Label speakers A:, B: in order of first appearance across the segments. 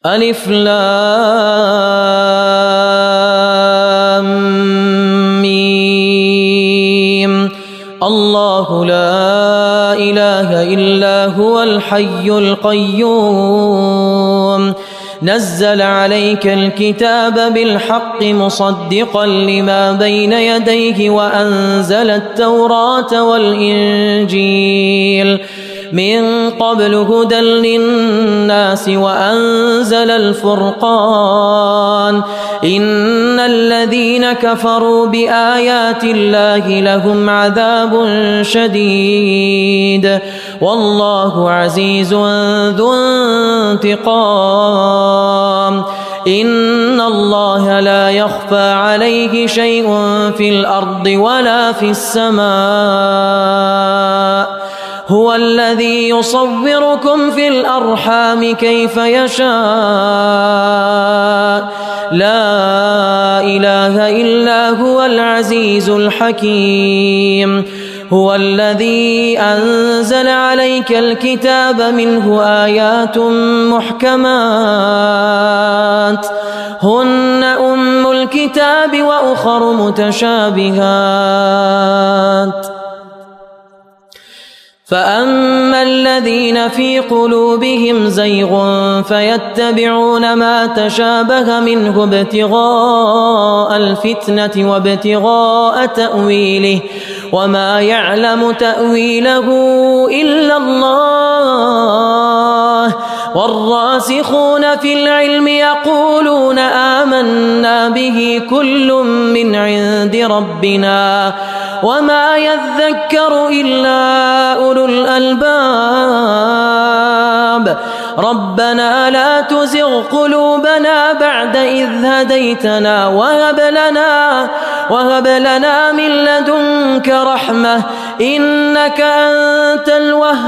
A: ألف لام ميم. الله لا إله إلا هو الحي القيوم نزل عليك الكتاب بالحق مصدقا لما بين يديه وأنزل التوراة والإنجيل من قبل هدى للناس وأنزل الفرقان إن الذين كفروا بآيات الله لهم عذاب شديد والله عزيز ذو انتقام إن الله لا يخفى عليه شيء في الأرض ولا في السماء هو الذي يصوركم في الأرحام كيف يشاء لا إله إلا هو العزيز الحكيم هو الذي أنزل عليك الكتاب منه آيات محكمات هن أم الكتاب وأخر متشابهات فأما الذين في قلوبهم زيغ فيتبعون ما تشابه منه ابتغاء الفتنة وابتغاء تأويله وما يعلم تأويله إلا الله والراسخون في العلم يقولون آمنا به كل من عند ربنا وما يذكر إلا أولو الألباب ربنا لا تزغ قلوبنا بعد إذ هديتنا وهب لنا من لدنك رحمة إنك أنت الوهاب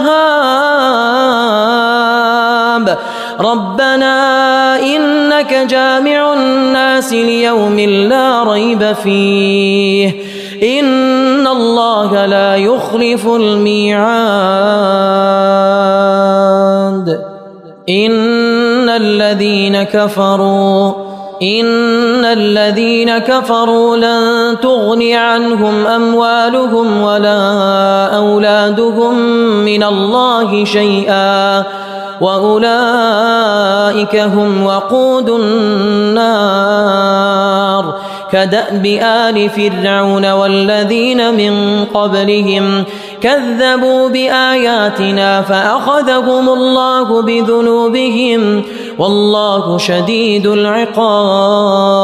A: ربنا إنك جامع الناس ليوم لا ريب فيه إن الله لا يخلف الميعاد إن الذين كفروا لن تغني عنهم أموالهم ولا أولادهم من الله شيئا وأولئك هم وقود النار كدأب آل فرعون والذين من قبلهم كذبوا بآياتنا فأخذهم الله بذنوبهم والله شديد العقاب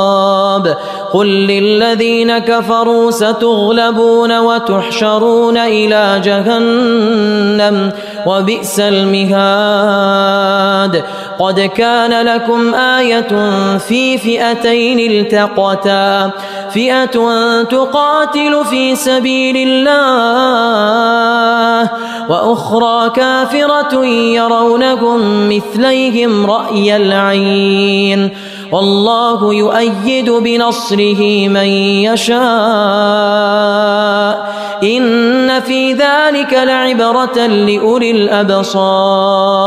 A: قل للذين كفروا ستغلبون وتحشرون إلى جهنم وبئس المهاد قد كان لكم آية في فئتين التقتا فئة تقاتل في سبيل الله وأخرى كافرة يرونهم مثليهم رأي العين والله يؤيد بنصره من يشاء إن في ذلك لعبرة لأولي الأبصار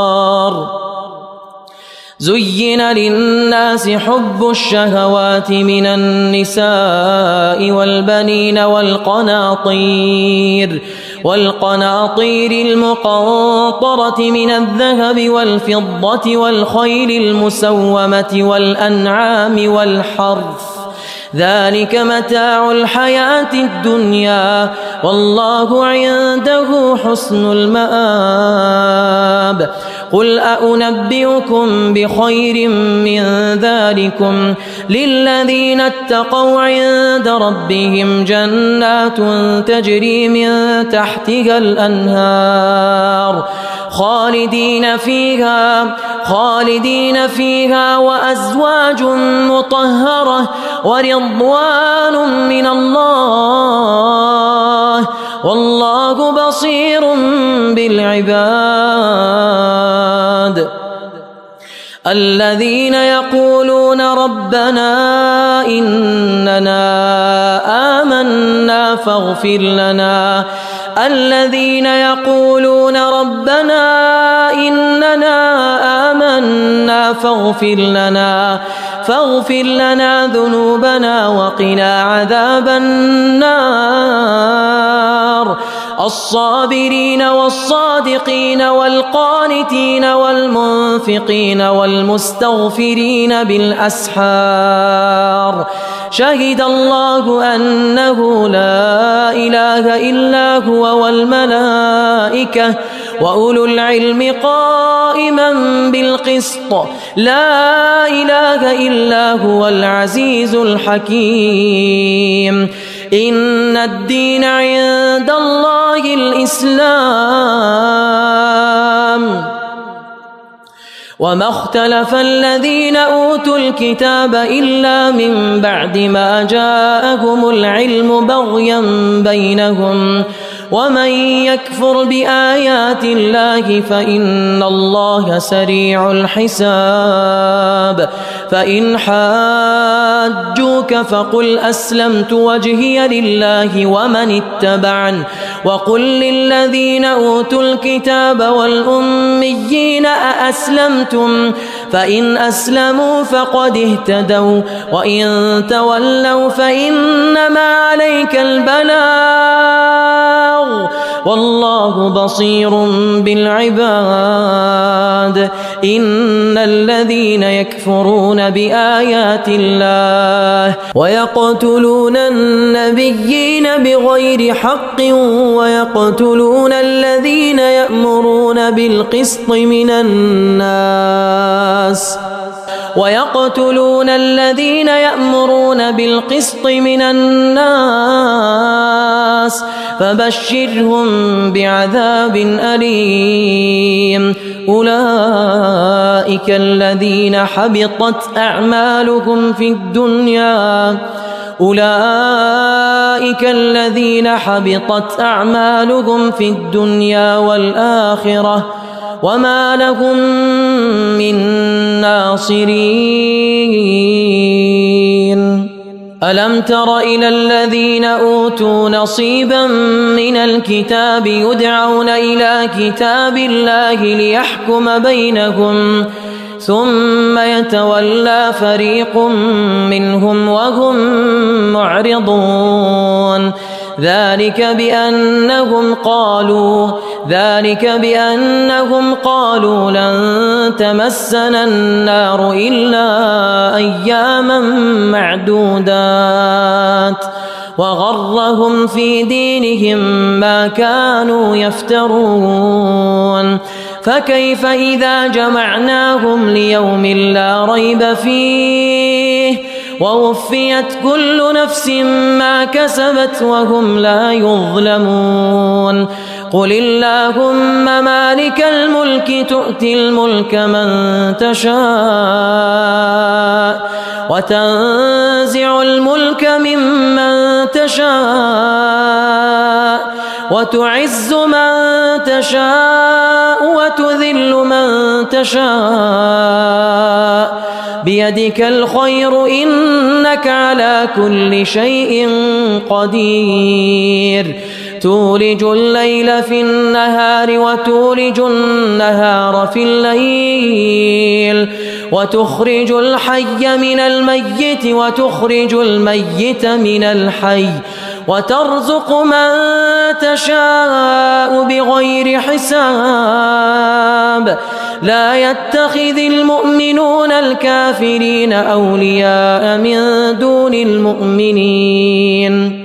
A: زين للناس حب الشهوات من النساء والبنين والقناطير المقنطرة من الذهب والفضة والخيل المسومة والأنعام والحرث ذلك متاع الحياة الدنيا والله عنده حسن المآب قل أنبئكم بخير من ذلكم للذين اتقوا عند ربهم جنات تجري من تحتها الأنهار خالدين فيها وأزواج مطهرة ورضوان من الله والله بصير بالعباد الذين يقولون ربنا إننا آمنا فاغفر لنا الذين يقولون ربنا إننا آمنا فاغفر لنا ذنوبنا وقنا عذاب النار. الصابرين والصادقين والقانتين والمنفقين والمستغفرين بالأسحار. شهد الله أنه لا إله إلا هو والملائكة وأولو العلم قائما بالقسط. لا إله إلا هو العزيز الحكيم. إن الدين عند الله الإسلام. وما اختلف الذين أوتوا الكتاب إلا من بعد ما جاءهم العلم بغيا بينهم. ومن يكفر بآيات الله فإن الله سريع الحساب. فإن حاجوك فقل أسلمت وجهي لله ومن اتبعن وقل للذين أوتوا الكتاب والأميين أأسلمتم فإن أسلموا فقد اهتدوا وإن تولوا فإنما عليك البلاغ والله بصير بالعباد. إن الذين يكفرون بآيات الله ويقتلون النبيين بغير حق ويقتلون الذين يأمرون بالقسط من الناس فبشرهم بعذاب أليم. أولئك الذين حبطت أعمالهم في الدنيا والآخرة وما لهم من ناصرين. ألم تر إلى الذين أوتوا نصيبا من الكتاب يدعون إلى كتاب الله ليحكم بينهم ثم يتولى فريق منهم وهم معرضون. ذلك بأنهم قالوا لن تمسنا النار إلا أياما معدودات وغرهم في دينهم ما كانوا يفترون. فكيف إذا جمعناهم ليوم لا ريب فيه ووفيت كل نفس ما كسبت وهم لا يظلمون. قل اللهم مالك الملك تؤتي الملك من تشاء وتنزع الملك ممن تشاء وتعز من تشاء وتذل من تشاء بيدك الخير إنك على كل شيء قدير. تولج الليل في النهار وتولج النهار في الليل وتخرج الحي من الميت وتخرج الميت من الحي وترزق من تشاء بغير حساب. لا يتخذ المؤمنون الكافرين أولياء من دون المؤمنين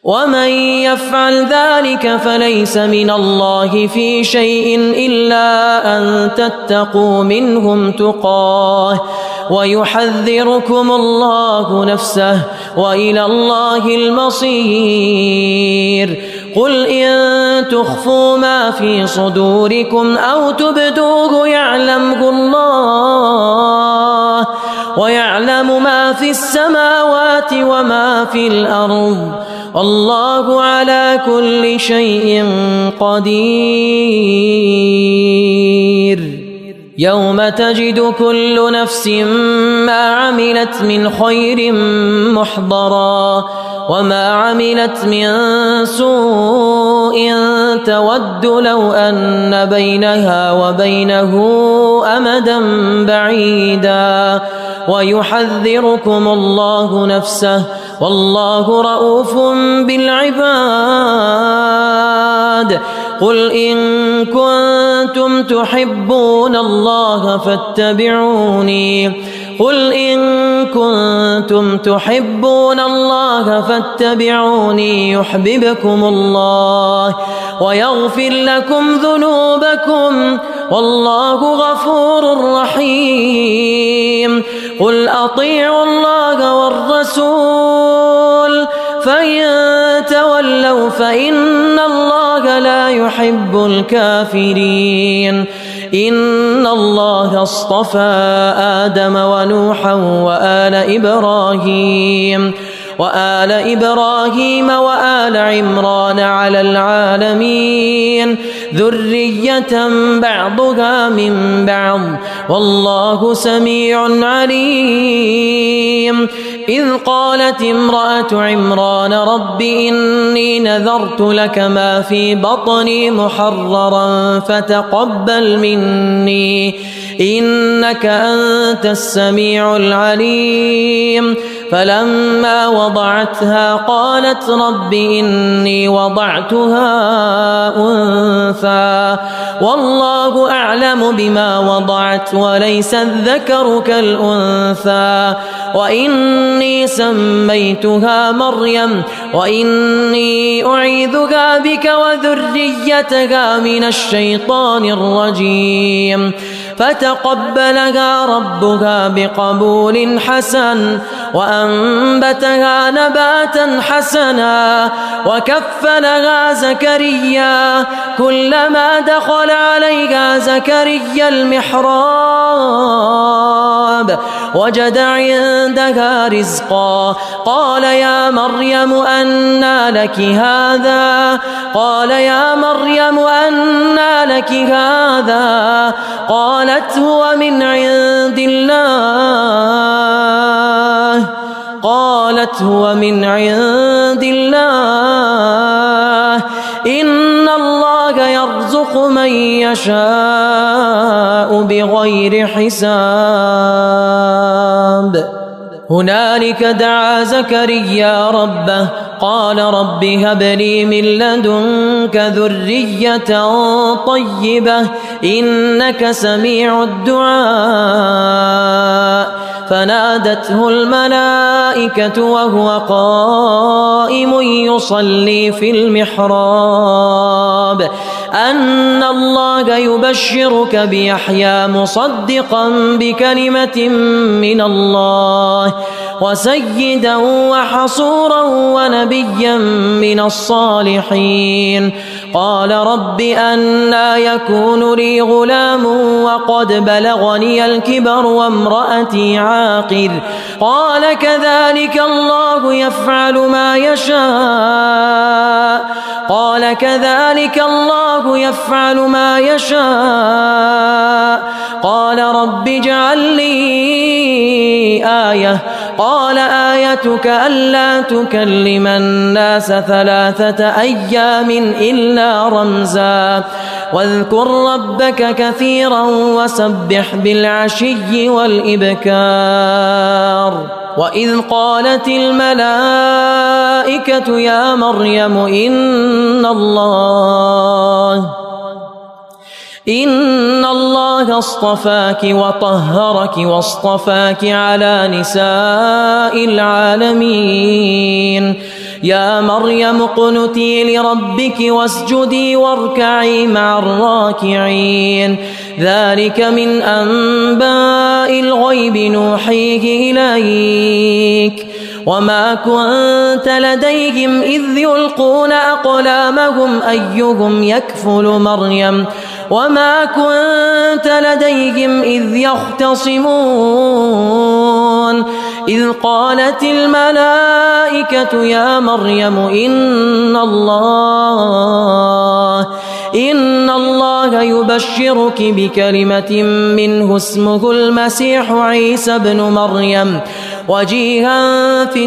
A: ومن يفعل ذلك فليس من الله في شيء إلا أن تتقوا منهم تقاه ويحذركم الله نفسه وإلى الله المصير. قل إن تخفوا ما في صدوركم أو تبدوه يعلمه الله ويعلم ما في السماوات وما في الأرض والله على كل شيء قدير. يوم تجد كل نفس ما عملت من خير محضرا وما عملت من سوء تود لو أن بينها وبينه أمدا بعيدا ويحذركم الله نفسه والله رؤوف بالعباد. قل إن كنتم تحبون الله فاتبعوني قل إن كنتم تحبون الله فاتبعوني يحببكم الله ويغفر لكم ذنوبكم والله غفور رحيم. قل أطيعوا الله والرسول فإن تولوا فإن الله لا يحب الكافرين. إن الله اصطفى آدم ونوحا وآل إبراهيم وآل عمران على العالمين ذرية بعضها من بعض والله سميع عليم. إذ قالت امرأة عمران رب إني نذرت لك ما في بطني محررا فتقبل مني إنك أنت السميع العليم. فلما وضعتها قالت رب إني وضعتها أنثى والله أعلم بما وضعت وليس الذكر كالأنثى وإني سميتها مريم وإني أعيذها بك وذريتها من الشيطان الرجيم. فتقبلها ربها بقبول حسن وأنبتها نباتا حسنا وكفلها زكريا كلما دخل عليها زكريا المحراب وجد عندها رزقا قال يا مريم أنى لك هذا قالت هو من عند الله إن الله يرزق من يشاء بغير حساب. هنالك دعا زكريا ربه قال رب هب لي من لدنك ذرية طيبة إنك سميع الدعاء. فنادته الملائكة وهو قائم يصلي في المحراب أن الله يبشرك بيحيى مصدقا بكلمة من الله وسيدا وحصورا ونبيا من الصالحين. قال رب أنى يكون لي غلام وقد بلغني الكبر وامرأتي عاقر قال كذلك الله يفعل ما يشاء قال رب اجعل لي آية قال آيتك ألا تكلم الناس 3 أيام إلا رمزا واذكر ربك كثيرا وسبح بالعشي والإبكار. وإذ قالت الملائكة يا مريم إن الله اصطفاك وطهرك واصطفاك على نساء العالمين. يا مريم اقنتي لربك واسجدي واركعي مع الراكعين. ذلك من أنباء الغيب نوحيه إليك وما كنت لديهم إذ يلقون أقلامهم أيهم يكفل مريم وما كنت لديهم إذ يختصمون. إذ قالت الملائكة يا مريم إن الله يبشرك بكلمة منه اسمه المسيح عيسى بن مريم وجيها في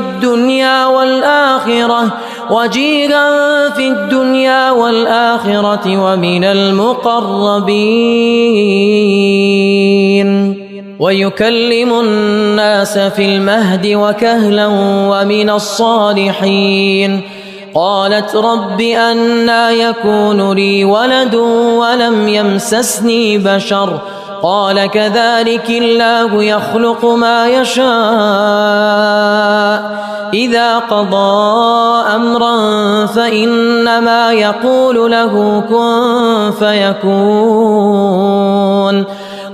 A: الدنيا والآخرة ومن المقربين ويكلم الناس في المهد وكهلا ومن الصالحين. قالت رب أنى يكون لي ولد ولم يمسسني بشر قال كذلك الله يخلق ما يشاء إذا قضى أمرا فإنما يقول له كن فيكون.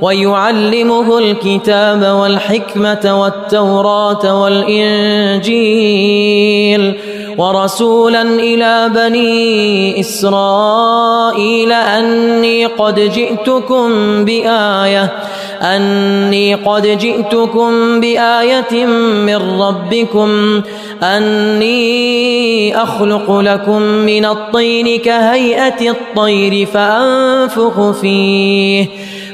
A: ويعلمه الكتاب والحكمة والتوراة والإنجيل ورسولا إلى بني إسرائيل أني قد جئتكم بآية من ربكم أني أخلق لكم من الطين كهيئة الطير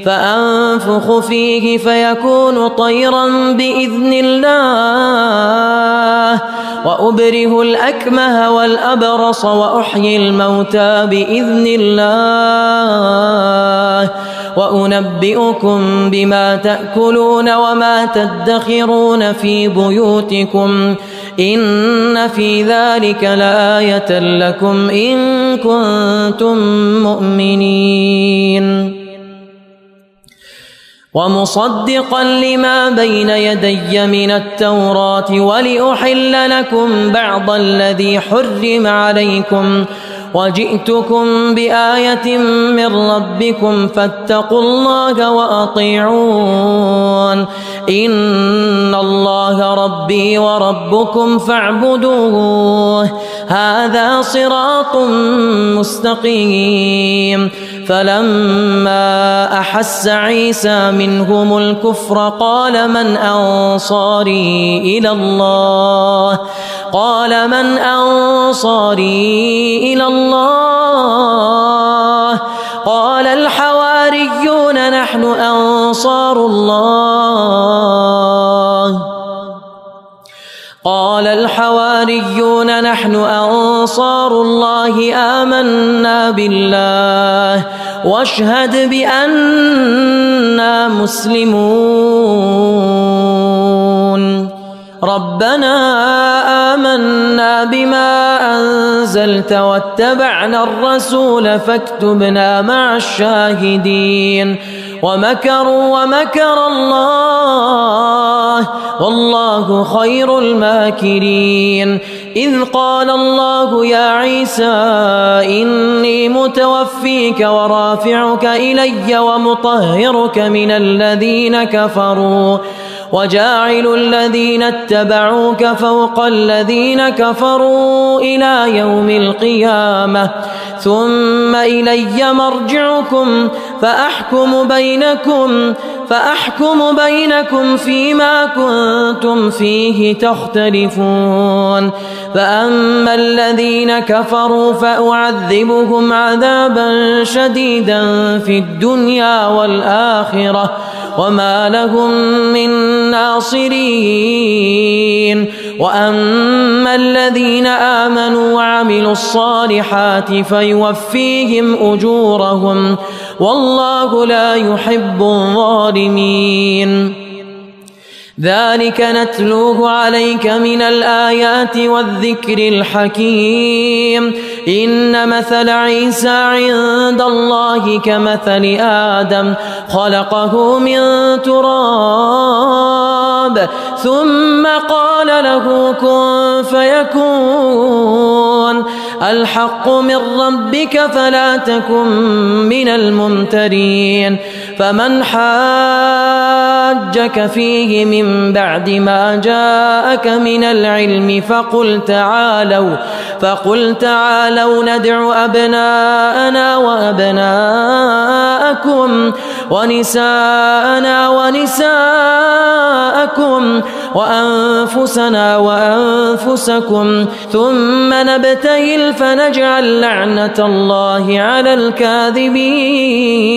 A: فأنفخ فيه فيكون طيرا بإذن الله وأبره الأكمه والأبرص وأحيي الموتى بإذن الله وأنبئكم بما تأكلون وما تدخرون في بيوتكم إن في ذلك لآية لكم إن كنتم مؤمنين. ومصدقا لما بين يدي من التوراة ولأحل لكم بعض الذي حرم عليكم وجئتكم بآية من ربكم فاتقوا الله وأطيعون إن الله ربي وربكم فاعبدوه هذا صراط مستقيم. فلما أحس عيسى منهم الكفر قال من أنصاري إلى الله قال الحواريون نحن أنصار الله آمنا بالله واشهد بأننا مسلمون. ربنا آمنا بما أنزلت واتبعنا الرسول فاكتبنا مع الشاهدين. ومكروا ومكر الله والله خير الماكرين. إذ قال الله يا عيسى إني متوفيك ورافعك إلي ومطهرك من الذين كفروا وجاعل الذين اتبعوك فوق الذين كفروا إلى يوم القيامة ثم إلي مرجعكم فأحكم بينكم فيما كنتم فيه تختلفون. فأما الذين كفروا فأعذبهم عذابا شديدا في الدنيا والآخرة وما لهم من ناصرين. وأما الذين آمنوا وعملوا الصالحات فيوفيهم أجورهم والله لا يحب الظالمين. ذلك نتلوه عليك من الآيات والذكر الحكيم. إن مثل عيسى عند الله كمثل آدم خلقه من تراب ثم قال له كن فيكون. الحق من ربك فلا تكن من الممترين. فمن حاجك فيه من بعد ما جاءك من العلم فقل تعالوا ندع أبناءنا وأبناءكم ونساءنا ونساءكم وأنفسنا وأنفسكم ثم نبتهل فنجعل لعنة الله على الكاذبين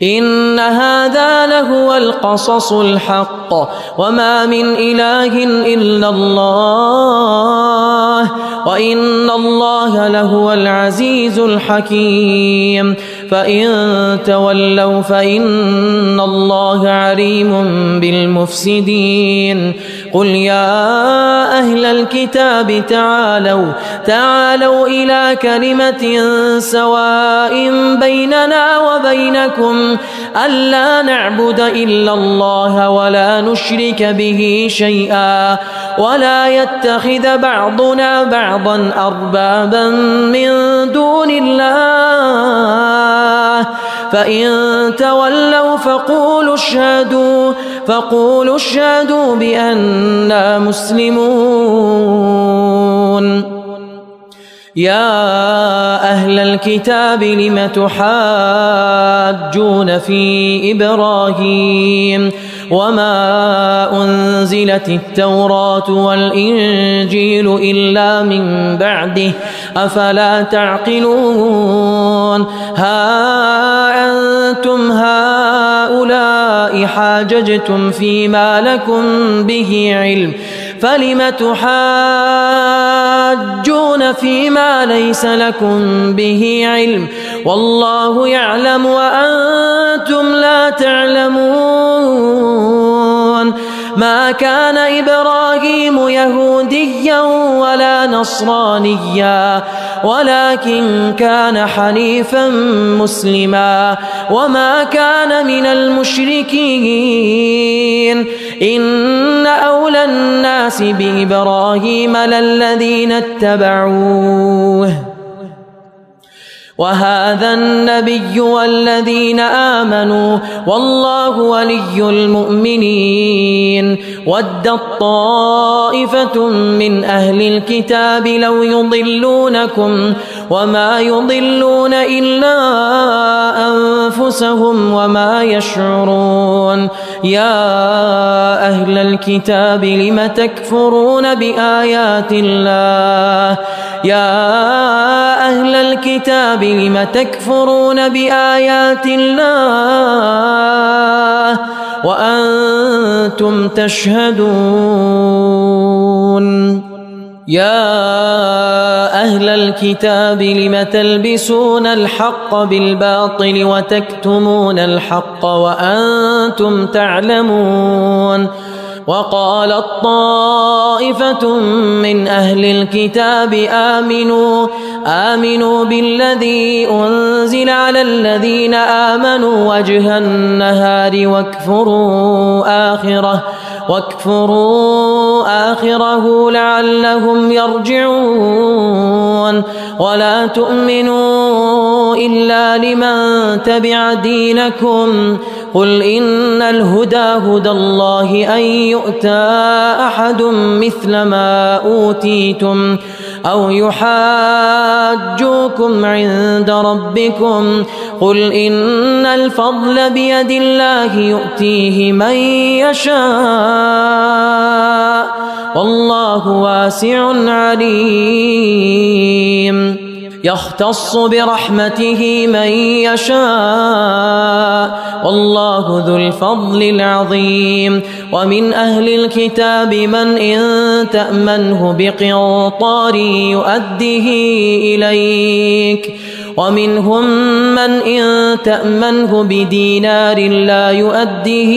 A: إن هذا لهو القصص الحق وما من إله إلا الله وإن الله لهو العزيز الحكيم فإن تولوا فإن الله عليم بالمفسدين قل يا أهل الكتاب تعالوا إلى كلمة سواء بيننا وبينكم ألا نعبد إلا الله ولا نشرك به شيئا ولا يتخذ بعضنا بعضا أربابا من دون الله فإن تولوا فقولوا اشهدوا بأننا مسلمون يا أهل الكتاب لم تحاجون في إبراهيم وما أنزلت التوراة والإنجيل إلا من بعده أفلا تعقلون ها أنتم هؤلاء حاججتم فيما لكم به علم فلم تحاجون فيما ليس لكم به علم والله يعلم وأنتم لا تعلمون ما كان إبراهيم يهوديا ولا نصرانيا ولكن كان حنيفا مسلما وما كان من المشركين إن أولى الناس بإبراهيم للذين اتبعوه وهذا النبي والذين آمنوا والله ولي المؤمنين ودت طائفة من أهل الكتاب لو يضلونكم وما يضلون إلا أنفسهم وما يشعرون يا أهل الكتاب لم تكفرون بآيات الله يا أهل الكتاب لم تكفرون بآيات الله وأنتم تشهدون يا أهل الكتاب لم تلبسون الحق بالباطل وتكتمون الحق وأنتم تعلمون وقالت طائفة من أهل الكتاب آمنوا بالذي أنزل على الذين آمنوا وجه النهار واكفروا آخره لعلهم يرجعون ولا تؤمنوا إلا لمن تبع دينكم قل إن الهدى هدى الله أن يؤتى أحد مثل ما أوتيتم أو يحاجوكم عند ربكم قل إن الفضل بيد الله يؤتيه من يشاء والله واسع عليم يختص برحمته من يشاء والله ذو الفضل العظيم ومن أهل الكتاب من إن تأمنه بقنطار يؤده إليك ومنهم من إن تأمنه بدينار لا يؤده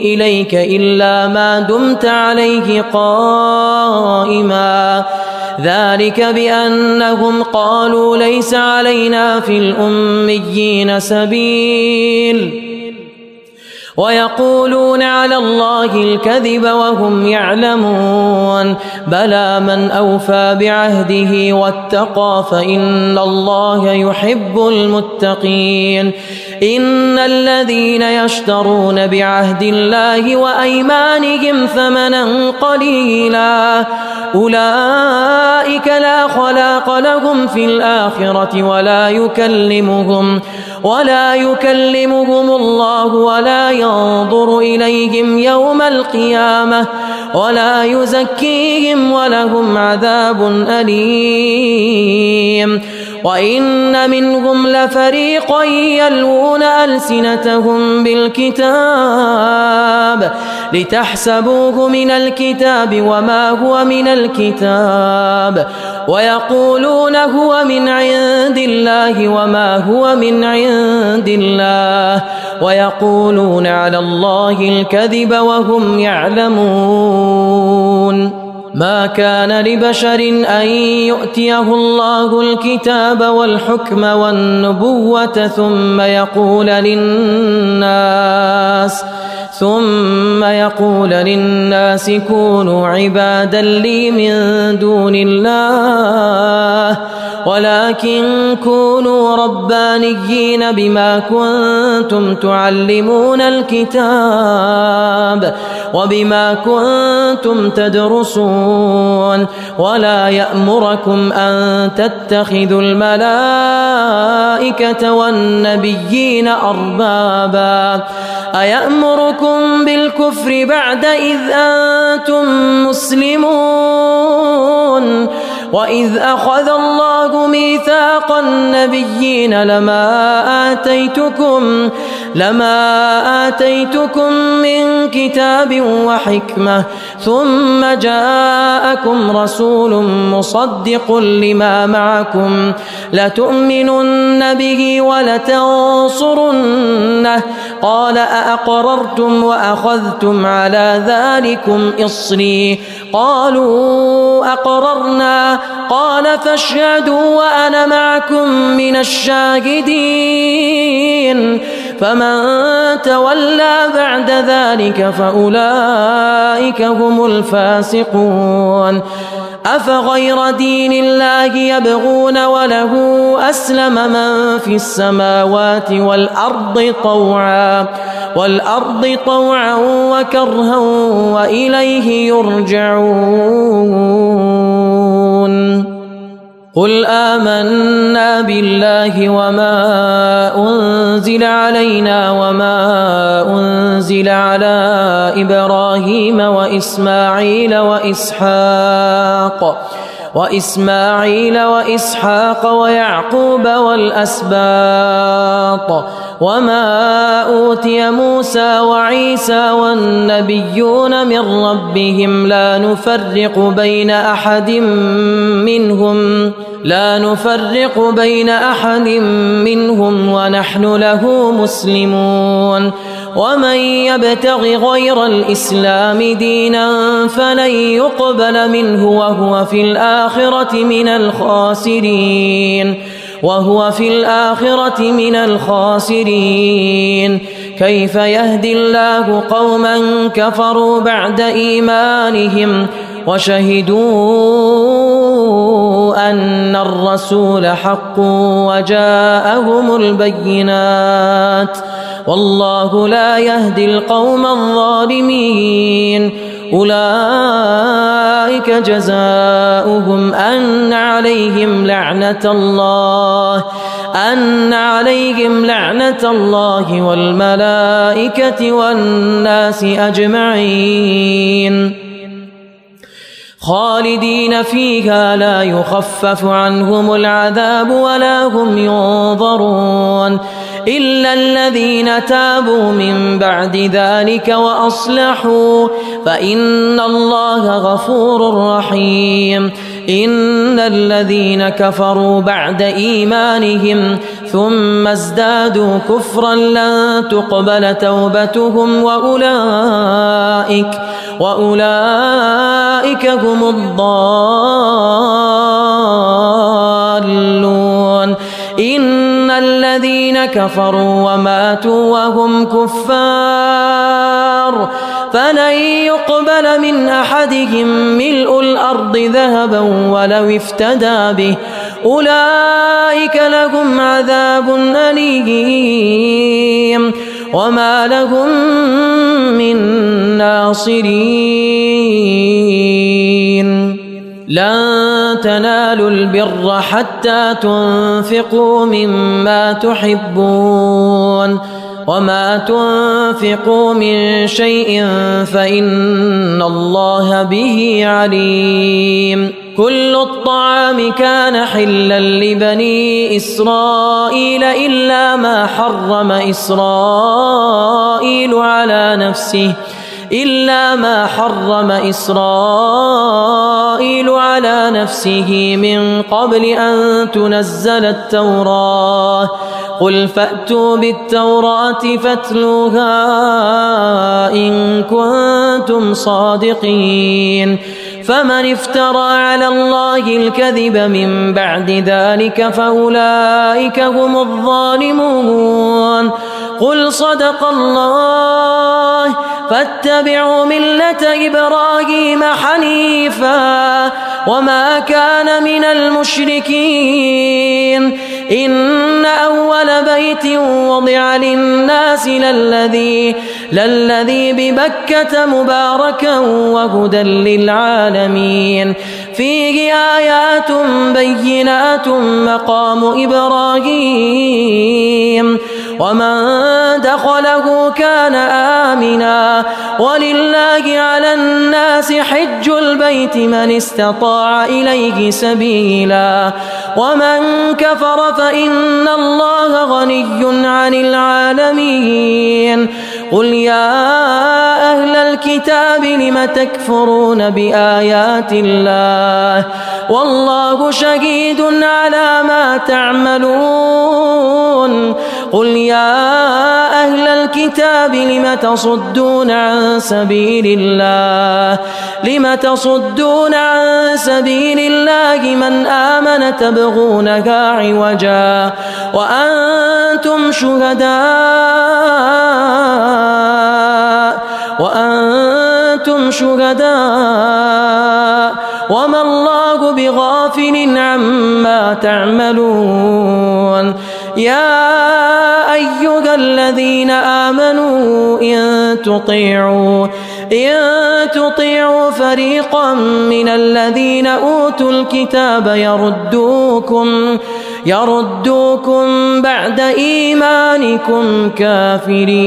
A: إليك إلا ما دمت عليه قائما ذلك بأنهم قالوا ليس علينا في الأميين سبيل ويقولون على الله الكذب وهم يعلمون بلى من أوفى بعهده واتقى فإن الله يحب المتقين إن الذين يشترون بعهد الله وأيمانهم ثمنا قليلا أولئك لا خلاق لهم في الآخرة ولا يكلمهم الله ولا ينظر إليهم يوم القيامة ولا يزكيهم ولهم عذاب أليم وإن منهم لفريقا يلوون ألسنتهم بالكتاب لتحسبوه من الكتاب وما هو من الكتاب ويقولون هو من عند الله وما هو من عند الله ويقولون على الله الكذب وهم يعلمون ما كان لبشر أن يؤتيه الله الكتاب والحكم والنبوة ثم يقول للناس كونوا عبادا لي من دون الله ولكن كونوا ربانيين بما كنتم تعلمون الكتاب وبما كنتم تدرسون ولا يأمركم أن تتخذوا الملائكة والنبيين أربابا أيأمركم بالكفر بعد إذ أنتم مسلمون وإذ أخذ الله ميثاق النبيين لما آتيتكم من كتاب وحكمة ثم جاءكم رسول مصدق لما معكم لتؤمنن به ولتنصرنه قال أأقررتم وأخذتم على ذلكم إصري قالوا أقررنا قال فاشهدوا وأنا معكم من الشاهدين فمن تولى بعد ذلك فأولئك هم الفاسقون أفغير دين الله يبغون وله أسلم من في السماوات والأرض طوعا وكرها وإليه يرجعون قل آمنا بالله وما أنزل علينا وما أنزل على إبراهيم وإسماعيل وإسحاق ويعقوب والأسباط وما أوتي موسى وعيسى والنبيون من ربهم لا نفرق بين أحد منهم ونحن له مسلمون ومن يبتغ غير الإسلام دينا فلن يقبل منه وهو في الآخرة من الخاسرين كيف يهدي الله قوما كفروا بعد إيمانهم وشهدوا أن الرسول حق وجاءهم البينات والله لا يهدي القوم الظالمين أولئك جزاؤهم أن عليهم لعنة الله والملائكة والناس أجمعين خالدين فيها لا يخفف عنهم العذاب ولا هم ينظرون إلا الذين تابوا من بعد ذلك وأصلحوا فإن الله غفور رحيم إن الذين كفروا بعد إيمانهم ثم ازدادوا كفرا لن تقبل توبتهم وأولئك هم الضالون إن الذين كفروا وماتوا وهم كفار فلن يقبل من أحدهم ملء الأرض ذهبا ولو افتدى به أولئك لهم عذاب أليم وما لهم من ناصرين لن تنالوا البر حتى تنفقوا مما تحبون وما تنفقوا من شيء فإن الله به عليم كل الطعام كان حلا لبني إسرائيل إلا ما حرم إسرائيل على نفسه من قبل أن تنزل التوراة قل فأتوا بالتوراة فاتلوها إن كنتم صادقين فمن افترى على الله الكذب من بعد ذلك فأولئك هم الظالمون قل صدق الله فاتبعوا ملة إبراهيم حنيفا وما كان من المشركين إن أول بيت وضع للناس للذي ببكة مباركا وهدى للعالمين فيه آيات بينات مقام إبراهيم ومن دخله كان آمنا ولله على الناس حج البيت من استطاع إليه سبيلا ومن كفر فإن الله غني عن العالمين قل يا أهل الكتاب لم تكفرون بآيات الله والله شهيد على ما تعملون قل يا أهل الكتاب لم تصدون عن سبيل الله من آمن تبغونها عوجا وأنتم شهداء وما الله بغافل عما تعملون يا أيها الذين آمنوا إن تطيعوا فريقا من الذين أوتوا الكتاب يردوكم بعد إيمانكم كافرين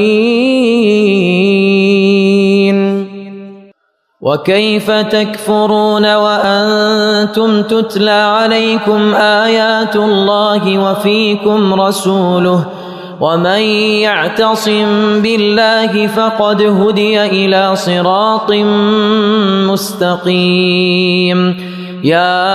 A: وكيف تكفرون وأنتم تتلى عليكم آيات الله وفيكم رسوله ومن يعتصم بالله فقد هدي إلى صراط مستقيم يا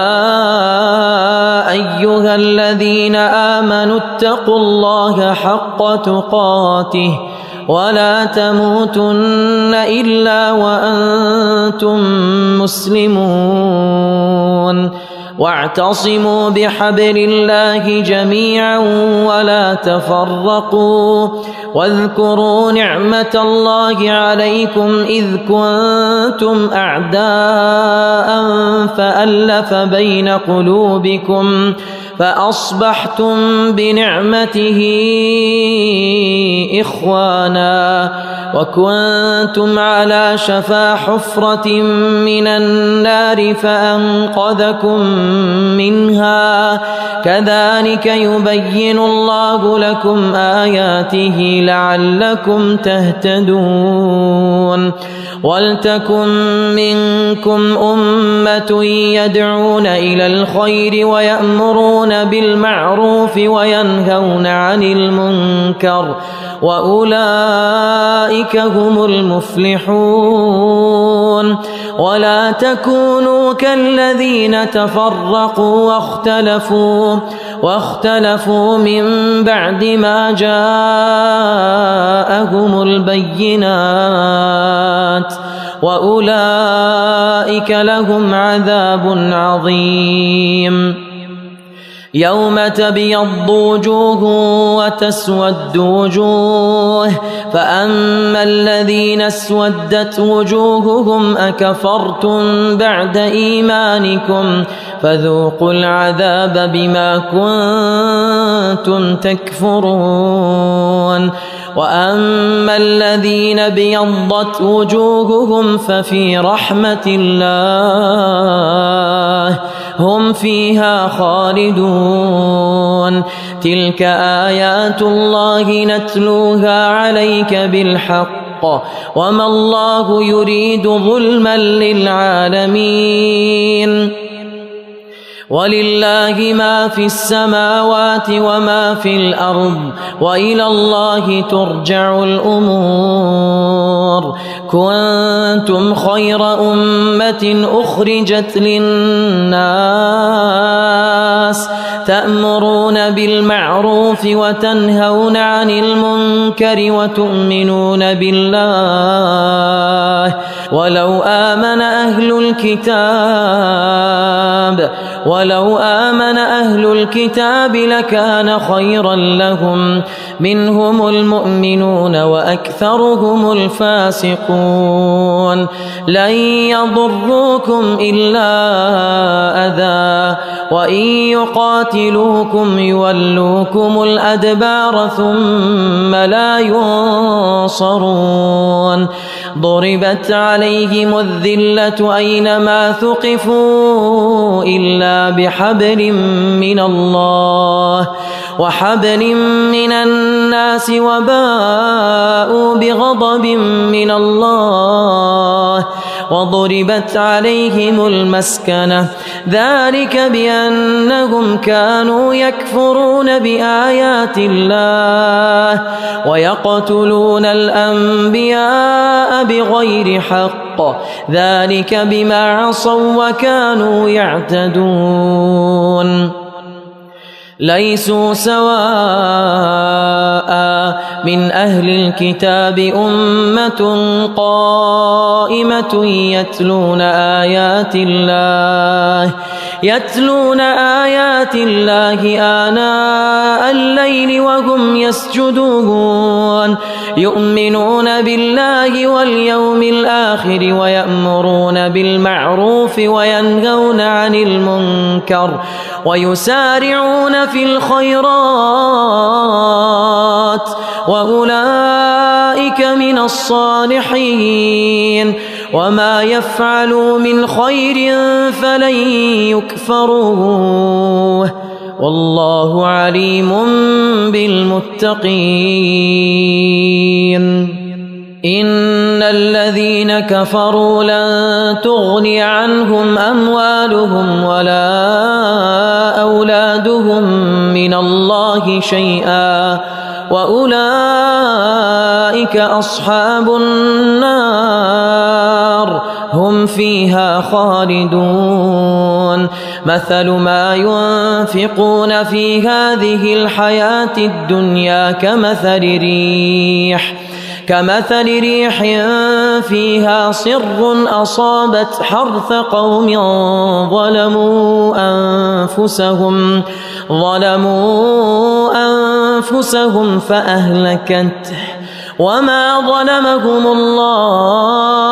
A: أيها الذين آمنوا اتقوا الله حق تقاته ولا تموتن إلا وأنتم مسلمون واعتصموا بحبل الله جميعا ولا تفرقوا واذكروا نعمة الله عليكم إذ كنتم أعداء فألف بين قلوبكم فأصبحتم بنعمته إخوانا وكنتم على شفا حفرة من النار فأنقذكم منها كذلك يبين الله لكم آياته لعلكم تهتدون ولتكن منكم أمة يدعون إلى الخير ويأمرون بالمعروف وينهون عن المنكر وأولئك هم المفلحون ولا تكونوا كالذين تفرقوا واختلفوا من بعد ما جاءهم البينات وأولئك لهم عذاب عظيم يوم تبيض وجوه وتسود وجوه فأما الذين اسودت وجوههم أكفرتم بعد إيمانكم فذوقوا العذاب بما كنتم تكفرون وأما الذين بيضت وجوههم ففي رحمة الله هم فيها خالدون تلك آيات الله نتلوها عليك بالحق وما الله يريد ظلما للعالمين ولله ما في السماوات وما في الأرض وإلى الله ترجع الأمور كنتم خير أمة أخرجت للناس تأمرون بالمعروف وتنهون عن المنكر وتؤمنون بالله ولو آمن أهل الكتاب لكان خيرا لهم منهم المؤمنون وأكثرهم الفاسقون لن يضروكم إلا أذى وإن يقاتلوكم يولوكم الأدبار ثم لا ينصرون ضربت عليهم الذلة أينما ثقفوا إلا بحبل من الله وحبل من الناس وباءوا بغضب من الله وضربت عليهم المسكنة ذلك بأنهم كانوا يكفرون بآيات الله ويقتلون الأنبياء بغير حق ذلك بما عصوا وكانوا يعتدون ليسوا سواء من أهل الكتاب أمة قائمة يتلون آيات الله آناء الليل وهم يسجدون يؤمنون بالله واليوم الآخر ويأمرون بالمعروف وينهون عن المنكر ويسارعون في الخيرات وأولئك من الصالحين وما يفعلوا من خير فلن يكفروه والله عليم بالمتقين إن الذين كفروا لن تغني عنهم أموالهم ولا أولادهم من الله شيئا وأولئك أصحاب النار هم فيها خالدون مثل ما ينفقون في هذه الحياة الدنيا كمثل ريح فيها صر أصابت حرث قوم ظلموا أنفسهم فأهلكته وما ظلمهم الله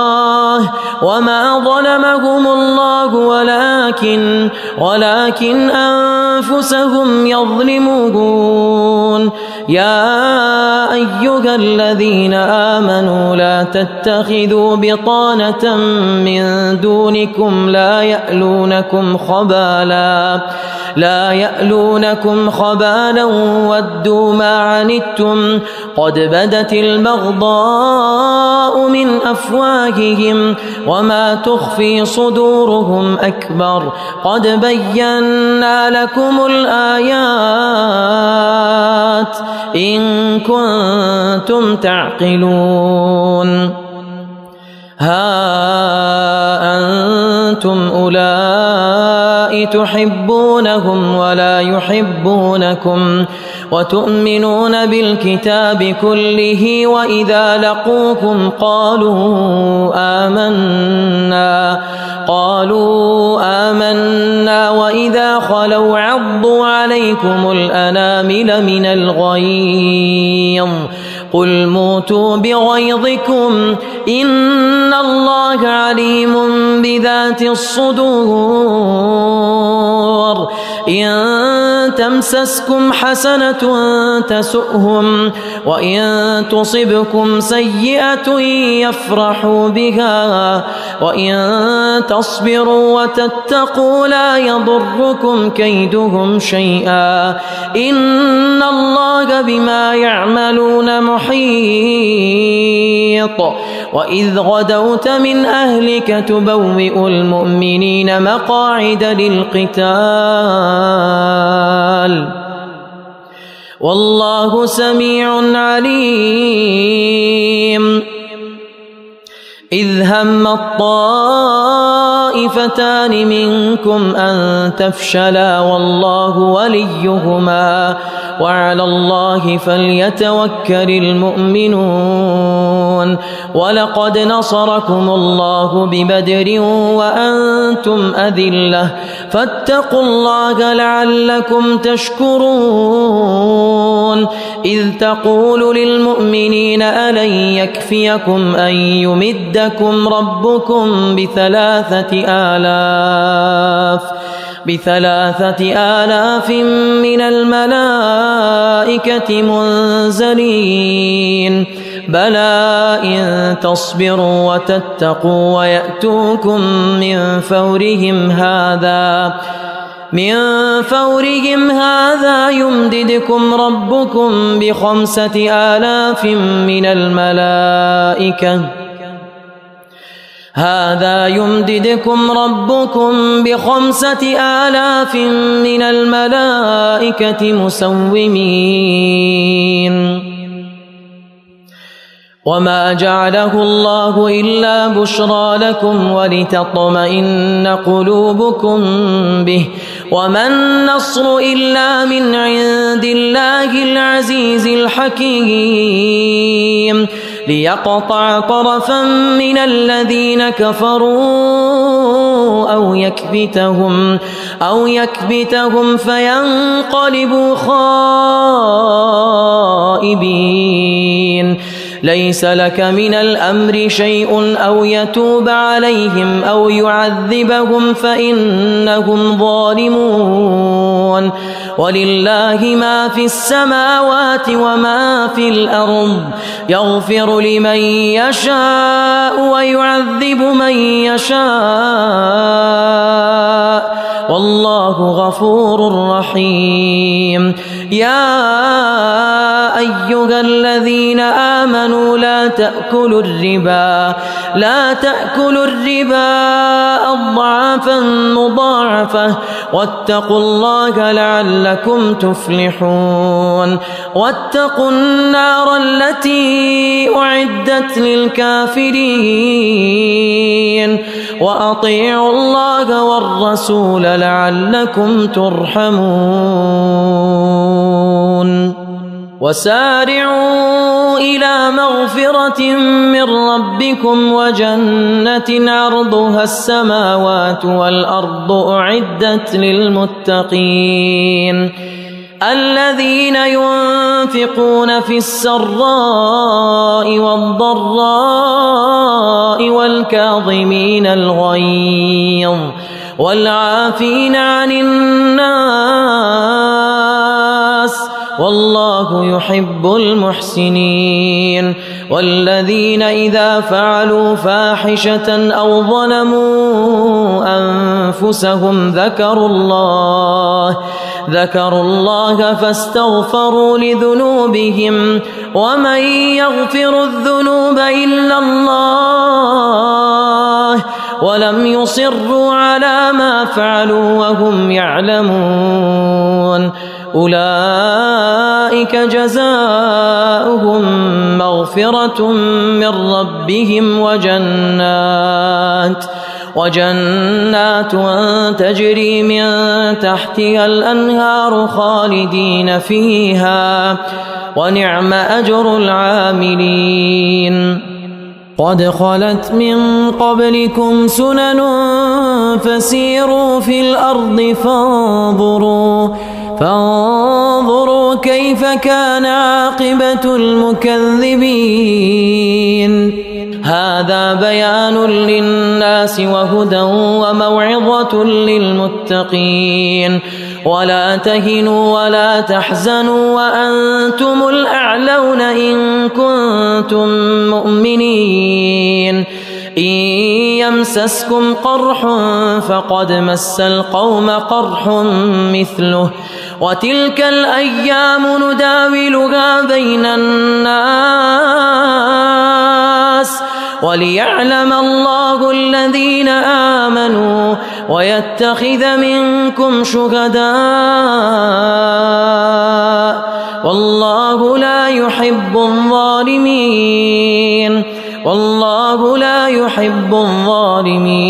A: ولكن أنفسهم يظلمون يا أيها الذين آمنوا لا تتخذوا بطانة من دونكم لا يألونكم خبالا ودوا ما عنتم قد بدت البغضاء من أفواههم وما تخفي صدورهم أكبر قد بينا لكم الآيات إن كنتم تعقلون ها أنتم أولئك تحبونهم ولا يحبونكم وتؤمنون بالكتاب كله وإذا لقوكم قالوا آمنا وإذا وإذا خلوا عضوا عليكم الأنامل من الغيظ قل موتوا بغيظكم إن الله عليم بذات الصدور إن تمسسكم حسنة تسؤهم وإن تصبكم سيئة يفرحوا بها وإن تصبروا وتتقوا لا يضركم كيدهم شيئا إن الله بما يعملون محيط وإذ غدوت من أهلك تبوئ المؤمنين مقاعد للقتال والله سميع عليم إذ هم الطائفتان منكم أن تفشلا والله وليهما وعلى الله فليتوكل المؤمنون ولقد نصركم الله ببدر وأنتم أذلة فاتقوا الله لعلكم تشكرون إذ تقول للمؤمنين ألن يكفيكم أن يمدكم ربكم بثلاثة آلاف من الملائكة منزلين بلى إن تصبروا وتتقوا ويأتوكم من فورهم هذا يمددكم ربكم ب5,000 من الملائكة مسومين وما جعله الله إلا بشرى لكم ولتطمئن قلوبكم به وما النصر إلا من عند الله العزيز الحكيم ليقطع طرفا من الذين كفروا أو يكبتهم فينقلبوا خائبين ليس لك من الأمر شيء أو يتوب عليهم أو يعذبهم فإنهم ظالمون ولله ما في السماوات وما في الأرض يغفر لمن يشاء ويعذب من يشاء والله غفور رحيم يا أيها الذين آمنوا لا تأكلوا الربا أضعافا مضاعفة واتقوا الله لعلكم تفلحون واتقوا النار التي أعدت للكافرين وأطيعوا الله والرسول لعلكم ترحمون وسارعوا إلى مغفرة من ربكم وجنة عرضها السماوات والأرض أعدت للمتقين الذين ينفقون في السراء والضراء والكاظمين الغيظ والعافين عن الناس والله يحب المحسنين والذين إذا فعلوا فاحشة أو ظلموا أنفسهم ذكروا الله فاستغفروا لذنوبهم ومن يغفر الذنوب إلا الله ولم يصروا على ما فعلوا وهم يعلمون أولئك جزاؤهم مغفرة من ربهم وجنات تجري من تحتها الأنهار خالدين فيها ونعم أجر العاملين قد خلت من قبلكم سنن فسيروا في الأرض فانظروا كيف كان عاقبة المكذبين. هذا بيان للناس وهدى وموعظة للمتقين. ولا تهنوا ولا تحزنوا وأنتم الأعلون إن كنتم مؤمنين. إن يمسسكم قرح فقد مس القوم قرح مثله وتلك الأيام نداولها بين الناس وليعلم الله الذين آمنوا ويتخذ منكم شهداء والله لا يحب الظالمين. والله لا يحب الظالمين.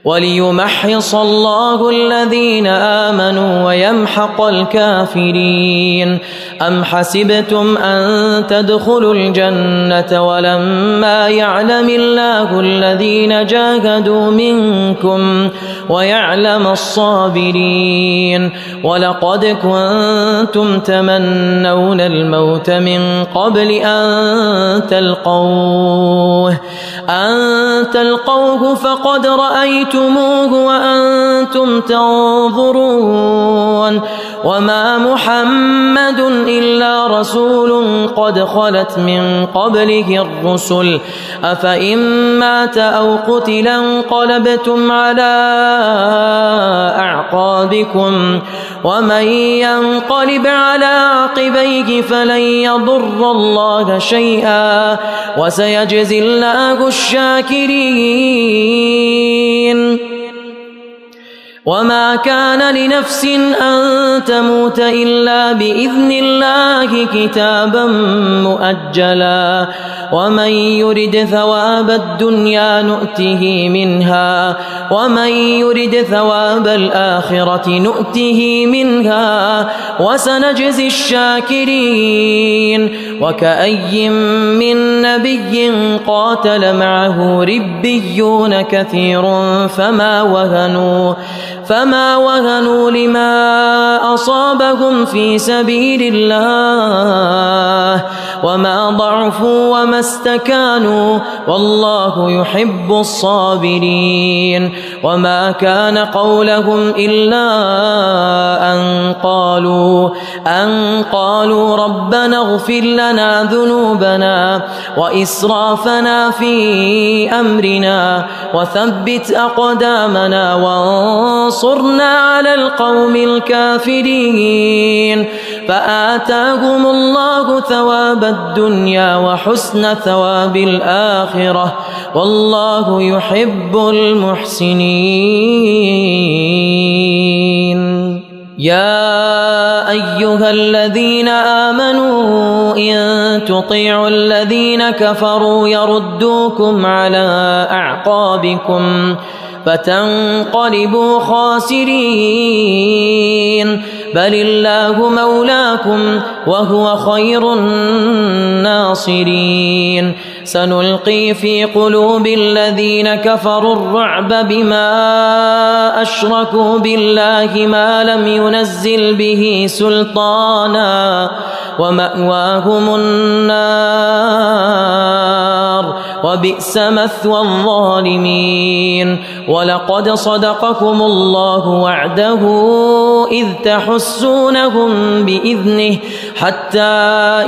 A: وليمحص الله الذين آمنوا ويمحق الكافرين. أم حسبتم أن تدخلوا الجنة ولما يعلم الله الذين جاهدوا منكم ويعلم الصابرين. ولقد كنتم تمنون الموت من قبل أن تلقوه فقد رأيتموه وأنتم تنظرون. وما محمد إلا رسول قد خلت من قبله الرسل أفإن مات أو قتل انقلبتم على أعقابكم ومن ينقلب على عقبيه فلن يضر الله شيئا وسيجزي الله الشاكرين. وما كان لنفس أن تموت إلا بإذن الله كتابا مؤجلا ومن يرد ثواب الدنيا نؤته منها ومن يرد ثواب الآخرة نؤته منها وسنجزي الشاكرين. وكأي من نبي قاتل معه ربيون كثير فما وهنوا لما أصابهم في سبيل الله وما ضعفوا وما استكانوا والله يحب الصابرين. وما كان قولهم إلا أن قالوا ربنا اغفر لنا ذنوبنا وإسرافنا في أمرنا وثبت أقدامنا وانصرنا على القوم الكافرين. فآتاهم الله ثواب الدنيا وحسن ثواب الآخرة والله يحب المحسنين. يا أيها الذين آمنوا إن تطيعوا الذين كفروا يردوكم على أعقابكم فتنقلبوا خاسرين. بل الله مولاكم وهو خير الناصرين. سنلقي في قلوب الذين كفروا الرعب بما أشركوا بالله ما لم ينزل به سلطانا ومأواهم النار وبئس مثوى الظالمين. ولقد صدقكم الله وعده إذ تحسونهم بإذنه حتى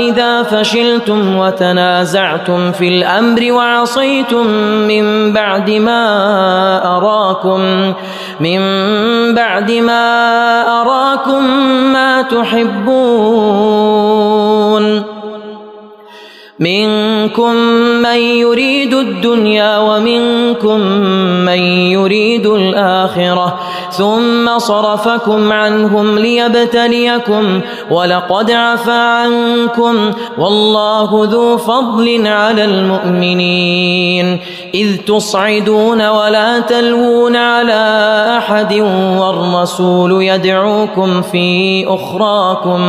A: إذا فشلتم وتنازعتم في الأمر وعصيتم من بعد ما أراكم ما تحبون منكم من يريد الدنيا ومنكم من يريد الآخرة ثم صرفكم عنهم ليبتليكم ولقد عفا عنكم والله ذو فضل على المؤمنين. إذ تصعدون ولا تلوون على أحد والرسول يدعوكم في أخراكم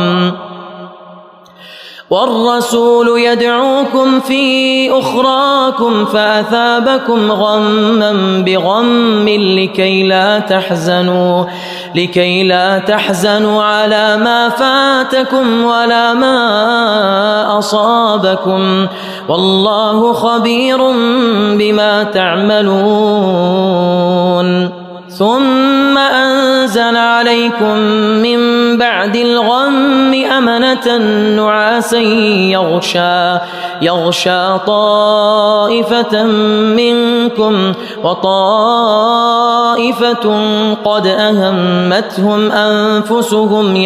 A: والرسول يدعوكم في أخراكم فأثابكم غما بغم لكي لا تحزنوا على ما فاتكم ولا ما أصابكم والله خبير بما تعملون ثم أنزل عليكم من بعد الغم أمنة نعاسا يغشى طائفة منكم وطائفة قد أهمتهم أنفسهم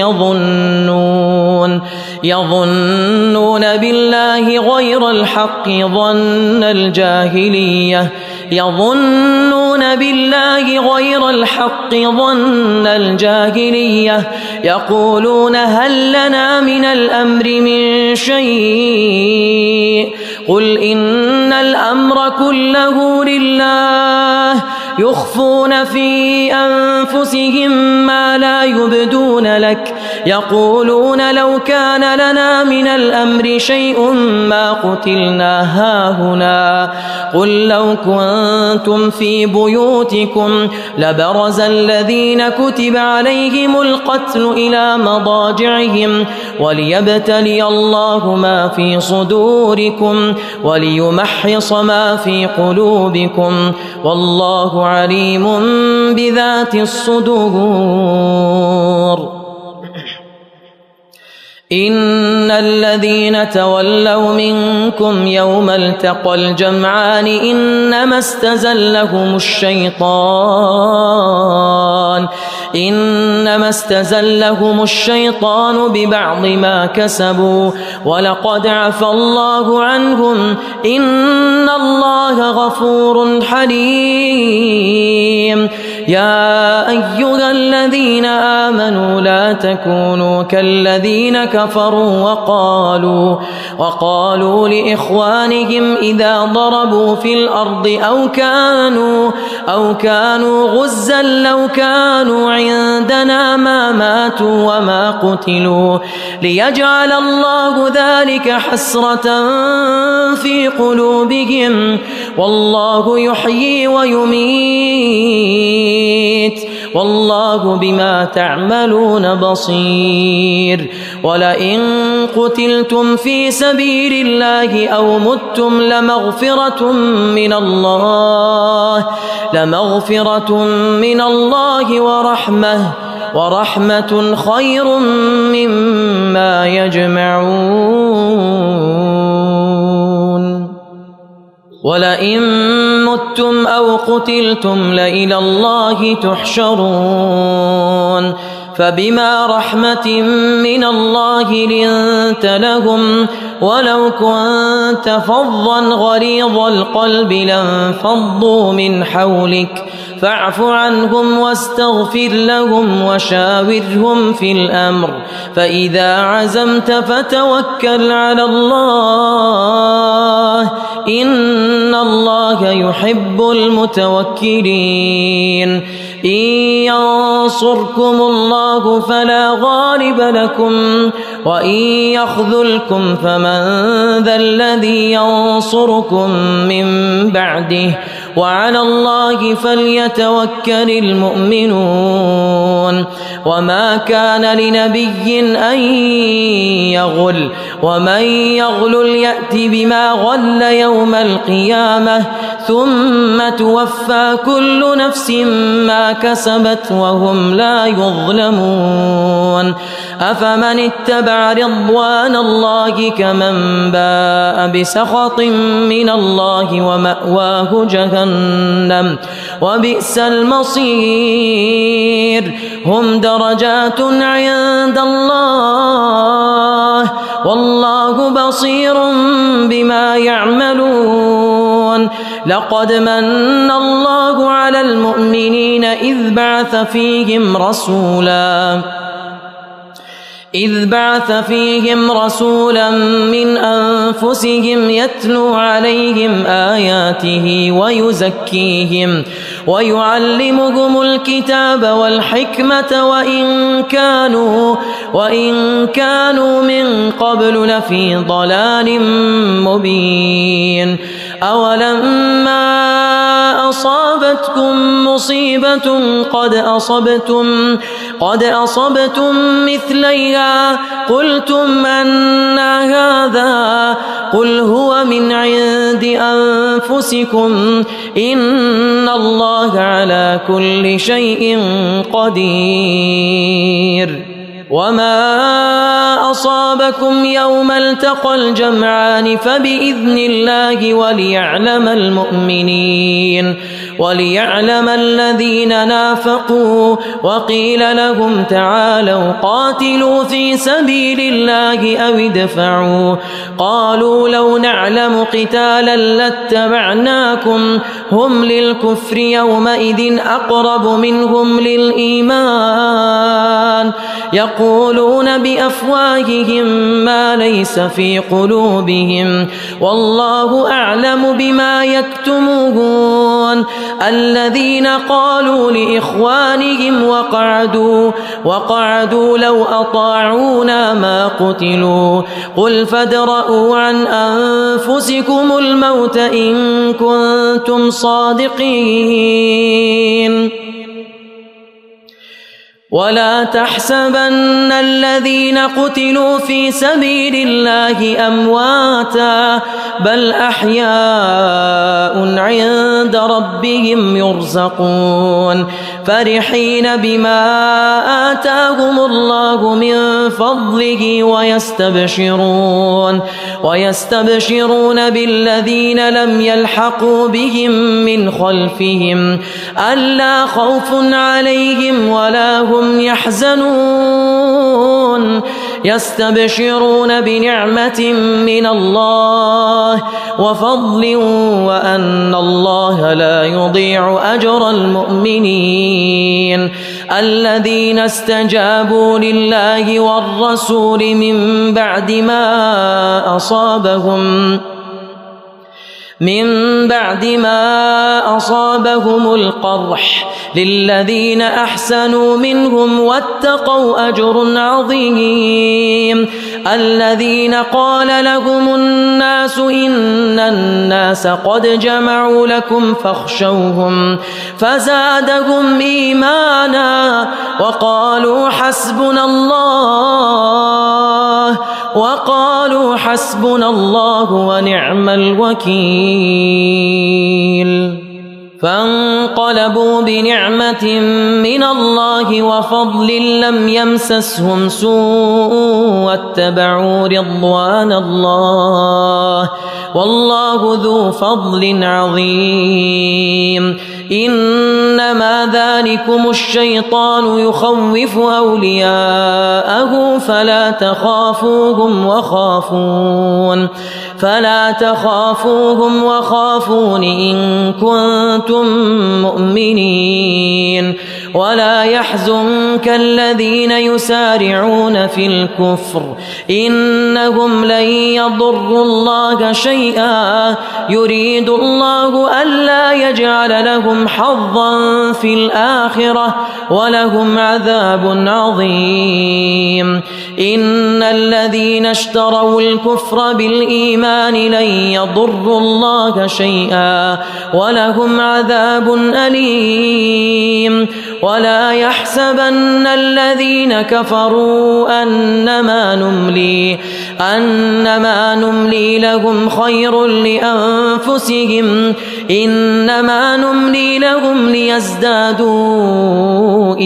A: يظنون بالله غير الحق ظن الجاهلية يقولون هل لنا من الأمر من شيء قل إن الأمر كله لله يخفون في أنفسهم ما لا يبدون لك يقولون لو كان لنا من الأمر شيء ما قتلنا هاهنا قل لو كنتم في بيوتكم لبرز الذين كتب عليهم القتل إلى مضاجعهم وليبتلي الله ما في صدوركم وليمحص ما في قلوبكم والله عليم بذات الصدور إن الذين تولوا منكم يوم التقى الجمعان إنما استزلهم الشيطان ببعض ما كسبوا ولقد عفى الله عنهم إن الله غفور حليم يا أيها الذين آمنوا لا تكونوا كالذين كفروا وقالوا لإخوانهم إذا ضربوا في الأرض أو كانوا غزا لو كانوا عندنا ما ماتوا وما قتلوا ليجعل الله ذلك حسرة في قلوبهم والله يحيي ويميت والله بما تعملون بصير ولئن قتلتم في سبيل الله أو متم لمغفرة من الله ورحمة خير مما يجمعون ولئن متم أو قتلتم لإلى الله تحشرون فبما رحمة من الله لنت لهم ولو كنت فظا غليظ القلب لانفضوا من حولك فاعف عنهم واستغفر لهم وشاورهم في الأمر فإذا عزمت فتوكل على الله إن الله يحب المتوكلين إن ينصركم الله فلا غالب لكم وإن يخذلكم فمن ذا الذي ينصركم من بعده وعلى الله فليتوكل المؤمنون وما كان لنبي أن يغل ومن يغل يأت بما غل يوم القيامة ثم توفى كل نفس ما كسبت وهم لا يظلمون أفمن اتبع رضوان الله كمن باء بسخط من الله ومأواه جهنم وبئس المصير هم درجات عند الله والله بصير بما يعملون لقد من الله على المؤمنين إذ بعث فيهم إذ بعث فيهم رسولا من أنفسهم يتلو عليهم آياته ويزكيهم ويعلمهم الكتاب والحكمة وإن كانوا من قبل لفي ضلال مبين. أولما أصابتكم مصيبة قد أصبتم مثليها قلتم أنى هذا قل هو من عند أنفسكم إن الله على كل شيء قدير. وما أصابكم يوم التقى الجمعان فبإذن الله وليعلم الذين نافقوا. وقيل لهم تعالوا قاتلوا في سبيل الله أو ادفعوا قالوا لو نعلم قتالا لاتبعناكم هم للكفر يومئذ أقرب منهم للإيمان يقولون بأفواههم ما ليس في قلوبهم والله أعلم بما يكتمون. الذين قالوا لإخوانهم وقعدوا لو أطاعونا ما قتلوا قل فادرءوا عن أنفسكم الموت إن كنتم صادقين. ولا تحسبن الذين قتلوا في سبيل الله أمواتا بل أحياء عند ربهم يرزقون فرحين بما آتاهم الله من فضله ويستبشرون بالذين لم يلحقوا بهم من خلفهم ألا خوف عليهم ولا هم يحزنون يستبشرون بنعمة من الله وفضل وأن الله لا يضيع أجر المؤمنين. الذين استجابوا لله والرسول من بعد ما أصابهم القرح للذين أحسنوا منهم واتقوا أجر عظيم. الذين قال لهم الناس إن الناس قد جمعوا لكم فاخشوهم فزادهم إيمانا وقالوا حسبنا الله ونعم الوكيل. فانقلبوا بنعمة من الله وفضل لم يمسسهم سوء واتبعوا رضوان الله والله ذو فضل عظيم. إنما ذلكم الشيطان يخوف أولياءه فلا تخافوهم وخافون إن كنتم مؤمنين. ولا يحزنك الذين يسارعون في الكفر إنهم لن يضروا الله شيئا يريد الله ألا يجعل لهم حظا في الآخرة ولهم عذاب عظيم. إن الذين اشتروا الكفر بالإيمان لن يضروا الله شيئا ولهم عذاب أليم. ولا يحسبن الذين كفروا أنما نملي لهم خير لأنفسهم إنما نملي لهم ليزدادوا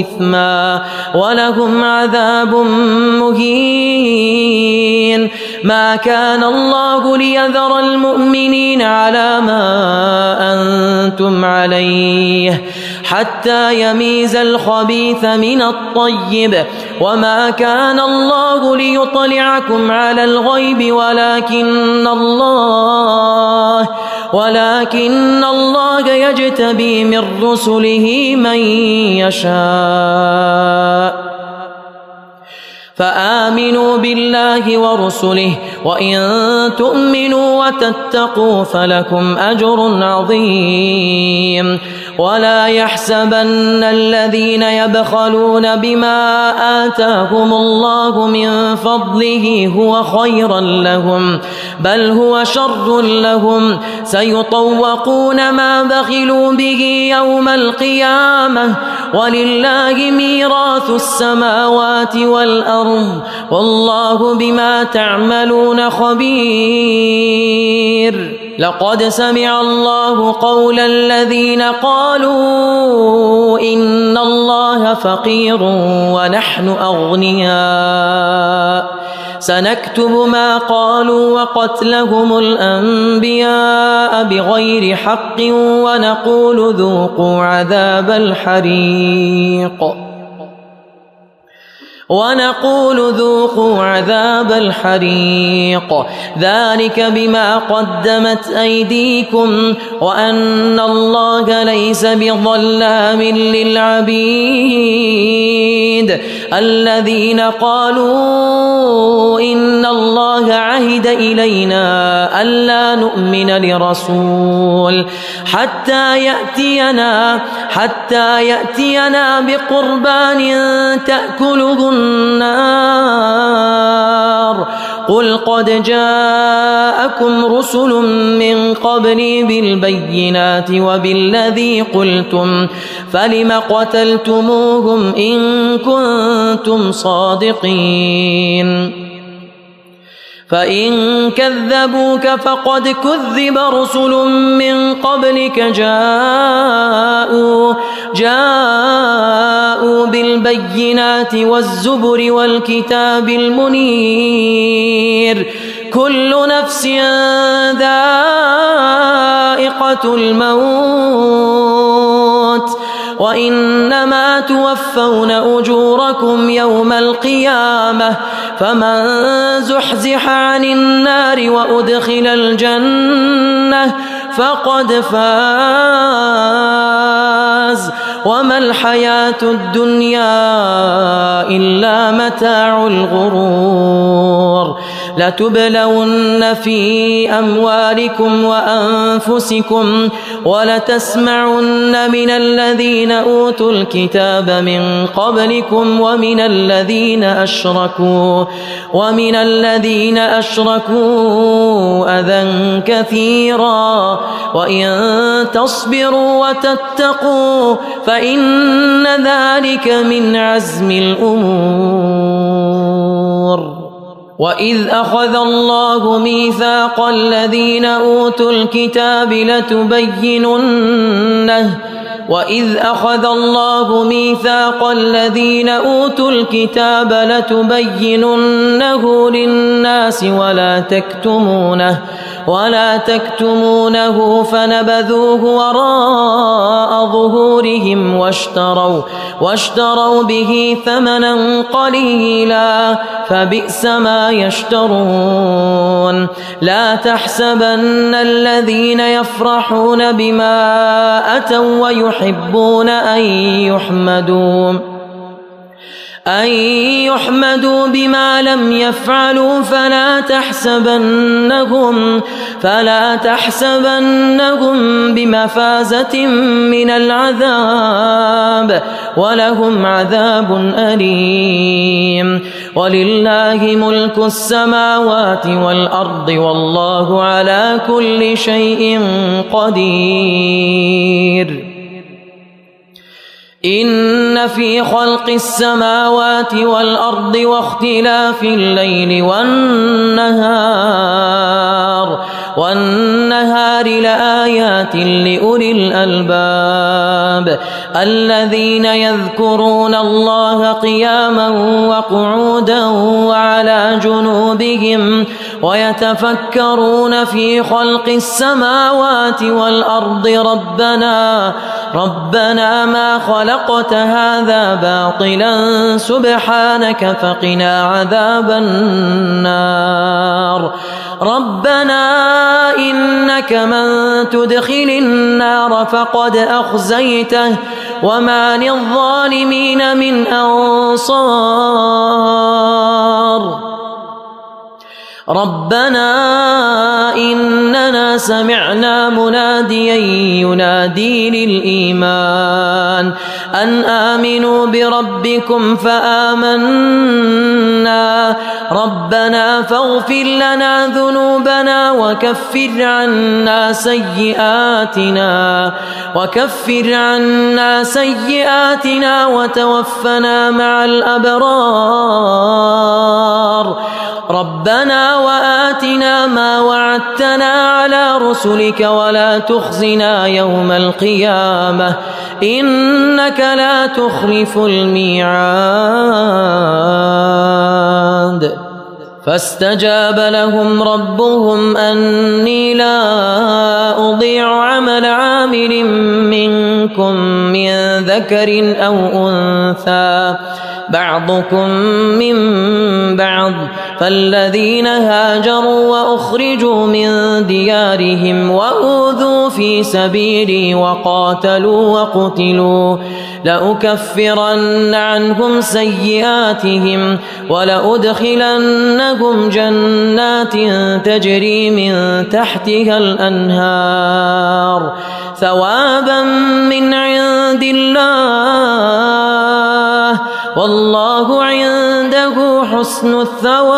A: إثما ولهم عذاب مهين. ما كان الله ليذر المؤمنين على ما أنتم عليه حتى يميز الخبيث من الطيب وما كان الله ليطلعكم على الغيب ولكن الله يجتبي من رسله من يشاء فآمنوا بالله ورسله وإن تؤمنوا وتتقوا فلكم أجر عظيم. ولا يحسبن الذين يبخلون بما آتاهم الله من فضله هو خيرا لهم بل هو شر لهم سيطوقون ما بخلوا به يوم القيامة ولله ميراث السماوات والأرض والله بما تعملون خبير. لقد سمع الله قول الذين قالوا إن الله فقير ونحن أغنياء سنكتب ما قالوا وقتلهم الأنبياء بغير حق ونقول ذوقوا عذاب الحريق ذلك بما قدمت أيديكم وأن الله ليس بظلام للعبيد. الذين قالوا إن الله عهد إلينا ألا نؤمن لرسول حتى يأتينا بقربان تأكله النار قل قد جاءكم رسل من قبلي بالبينات وبالذي قلتم فلم قتلتموهم إن كنتم صادقين. فإن كذبوك فقد كذب رسل من قبلك جاءوا بالبينات والزبر والكتاب المنير كل نفس ذائقة الموت وإنما توفون أجوركم يوم القيامة فمن زحزح عن النار وأدخل الجنة فقد فاز وما الحياة الدنيا إلا متاع الغرور. لتبلون في أموالكم وأنفسكم ولتسمعن من الذين أوتوا الكتاب من قبلكم ومن الذين أشركوا أذى كثيرا وإن تصبروا وتتقوا فإن ذلك من عزم الأمور. وإذ أخذ الله ميثاق الذين أوتوا الكتاب لتبيننه للناس ولا تكتمونه فنبذوه وراء ظهورهم واشتروا به ثمنا قليلا فبئس ما يشترون. لا تحسبن الذين يفرحون بما أتوا ويحبون أن يحمدوا بما لم يفعلوا فلا تحسبنهم بمفازة من العذاب ولهم عذاب أليم. ولله ملك السماوات والأرض والله على كل شيء قدير. إن في خلق السماوات والأرض واختلاف الليل والنهار لآيات لأولي الألباب الذين يذكرون الله قياما وقعودا وعلى جنوبهم ويتفكرون في خلق السماوات والأرض ربنا ما خلقت هذا باطلا سبحانك فقنا عذاب النار. ربنا إنك من تدخل النار فقد أخزيته وما للظالمين من أنصار ربنا إننا سمعنا مناديا ينادي للإيمان أن آمنوا بربكم فآمنا ربنا فاغفر لنا ذنوبنا وكفر عنا سيئاتنا وتوفنا مع الأبرار ربنا وآتنا ما وعدتنا على رسلك ولا تخزنا يوم القيامة إنك لا تخلف الميعاد فاستجاب لهم ربهم أني لا أضيع عمل عامل منكم من ذكر أو أنثى بعضكم من بعض فالذين هاجروا وأخرجوا من ديارهم وأوذوا في سبيلي وقاتلوا وقتلوا لأكفرن عنهم سيئاتهم ولأدخلنهم جنات تجري من تحتها الأنهار ثوابا من عند الله والله عنده حسن الثواب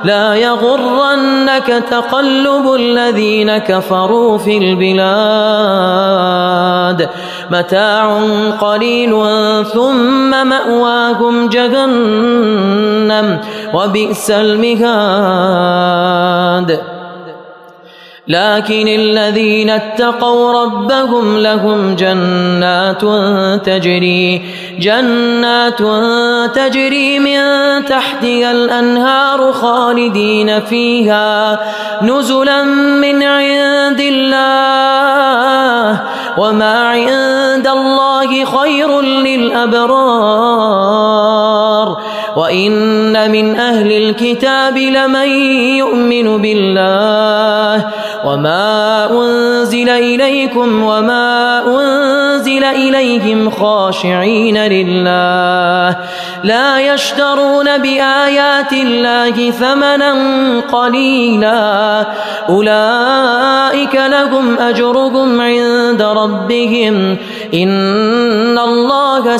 A: لا يغرنك تقلب الذين كفروا في البلاد متاع قليل ثم مأواهم جهنم وبئس المهاد لكن الذين اتقوا ربهم لهم جنات تجري من تحتها الأنهار خالدين فيها نزلا من عند الله وما عند الله خير للأبرار وإن من أهل الكتاب لمن يؤمن بالله وما أنزل إليكم وما أنزل إليهم خاشعين لله لا يشترون بآيات الله ثمنا قليلا أولئك لهم أجرهم عند ربهم إن الله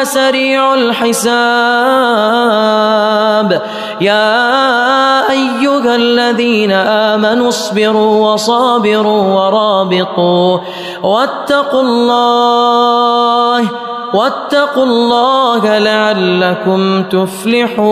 A: سريع الحساب يا أيها الذين آمنوا اصبروا وصابروا ورابطوا واتقوا الله لعلكم تفلحون